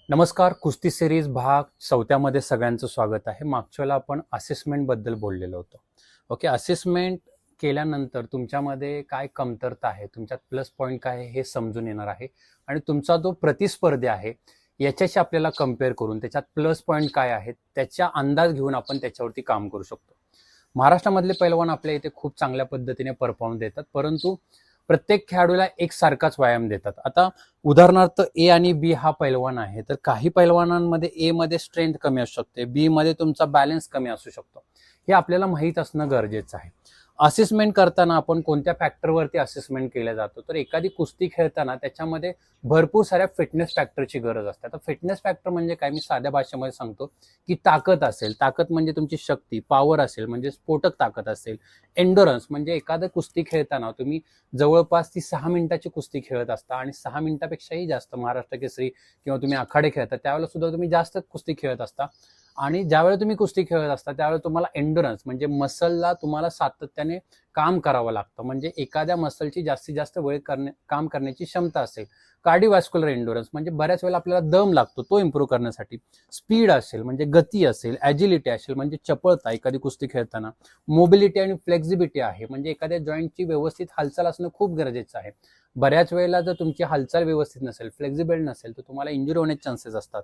नमस्कार. कुस्ती सिरीज भाग 4 मध्ये सगळ्यांचं स्वागत आहे. मागच्या वेळेला आपण असेसमेंट बद्दल बोललेलो होतो. ओके, असेसमेंट केल्यानंतर तुमच्यामध्ये काय कमतरता आहे, तुमच्यात प्लस पॉईंट काय आहे हे समजून येणार आहे आणि तुमचा जो प्रतिस्पर्धी आहे याच्याशी आपल्याला कम्पेअर करून त्याच्यात प्लस पॉईंट काय आहेत त्याचा अंदाज घेऊन आपण त्याच्यावरती काम करू शकतो. महाराष्ट्रामधले पैलवान आपल्या इथे खूप चांगल्या पद्धतीने परफॉर्म देतात, परंतु प्रत्येक खेळाडूला एक सारखाच व्यायाम देतात. आता उदाहरणार्थ ए आणि बी हा पैलवान आहे, तर काही पैलवानांमध्ये ए मध्ये स्ट्रेंथ कमी असू शकते, बी मध्ये तुमचा बॅलन्स कमी असू शकतो. हे आपल्याला माहीत असणं गरजेचं आहे. असेसमेंट करताना आपण कोणत्या फॅक्टरवरती असेसमेंट केलं जातो, तर एखादी कुस्ती खेळताना त्याच्यामध्ये भरपूर साऱ्या फिटनेस फॅक्टरची गरज असते. आता फिटनेस फॅक्टर म्हणजे काय, मी साध्या भाषेमध्ये सांगतो की ताकद असेल, ताकद म्हणजे तुमची शक्ती, पॉवर असेल म्हणजे स्फोटक ताकद असेल, एंडोरन्स म्हणजे एखादं कुस्ती खेळताना तुम्ही जवळपास ती 6 मिनिटाची कुस्ती खेळत असता आणि 6 मिनिटापेक्षाही जास्त महाराष्ट्र केसरी किंवा तुम्ही आखाडे खेळता त्यावेळेला सुद्धा तुम्ही जास्त कुस्ती खेळत असता. आणि ज्यावेळेला तुम्ही कुस्ती खेळत असता त्यावेळेला तुम्हाला एंडोरन्स म्हणजे मसलला तुम्हाला सातत्याने काम करावं लागतं, म्हणजे एखाद्या मसलची जास्तीत जास्त वेळ काम करण्याची क्षमता असेल. कार्डिओव्हॅस्क्युलर एंडोरन्स म्हणजे बऱ्याच वेळेला आपल्याला दम लागतो, तो इम्प्रूव्ह करण्यासाठी. स्पीड असेल म्हणजे गती असेल, ॲजिलिटी असेल म्हणजे चपळता एखादी कुस्ती खेळताना. मोबिलिटी आणि फ्लेक्झिबिलिटी आहे म्हणजे एखाद्या जॉईंटची व्यवस्थित हालचाल असणं खूप गरजेचं आहे. बऱ्याच वेळेला जर तुमची हालचाल व्यवस्थित नसेल, फ्लेक्झिबल नसेल, तर तुम्हाला इंजुरी होण्याचे चान्सेस असतात.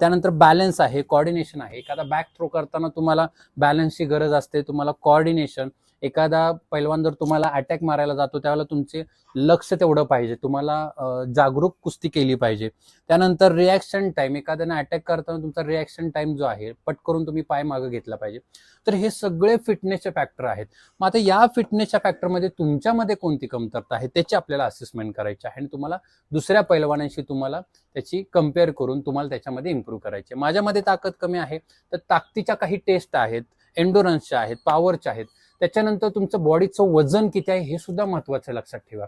त्यानंतर बॅलन्स आहे, कोऑर्डिनेशन आहे. एखादा बॅक थ्रो करताना तुम्हाला बॅलन्सची गरज असते, तुम्हाला कोऑर्डिनेशन. एखादा पैलवान जर तुम्हाला अटॅक मारायला जातो त्यावेळेला तुमचे लक्ष तेवढं पाहिजे, तुम्हाला जागरूक कुस्ती केली पाहिजे. त्यानंतर रिॲक्शन टाइम, एखाद्याने अटॅक करताना तुमचा रिॲक्शन टाइम जो आहे पट करून तुम्ही पाय मागे घेतला पाहिजे. तर हे सगळे फिटनेसचे फॅक्टर आहेत. मग आता या फिटनेसच्या फॅक्टरमध्ये तुमच्यामध्ये कोणती कमतरता आहे त्याची आपल्याला असेसमेंट करायची आहे आणि तुम्हाला दुसऱ्या पैलवानांशी तुम्हाला त्याची कम्पेअर करून तुम्हाला त्याच्यामध्ये इम्प्रूव्ह करायचे. माझ्यामध्ये ताकद कमी आहे, तर ताकदीच्या काही टेस्ट आहेत, एंडोरन्सच्या आहेत, पॉवरच्या आहेत. त्याच्यानंतर तुमचं बॉडीचं वजन किती आहे हे सुद्धा महत्वाचं लक्षात ठेवा.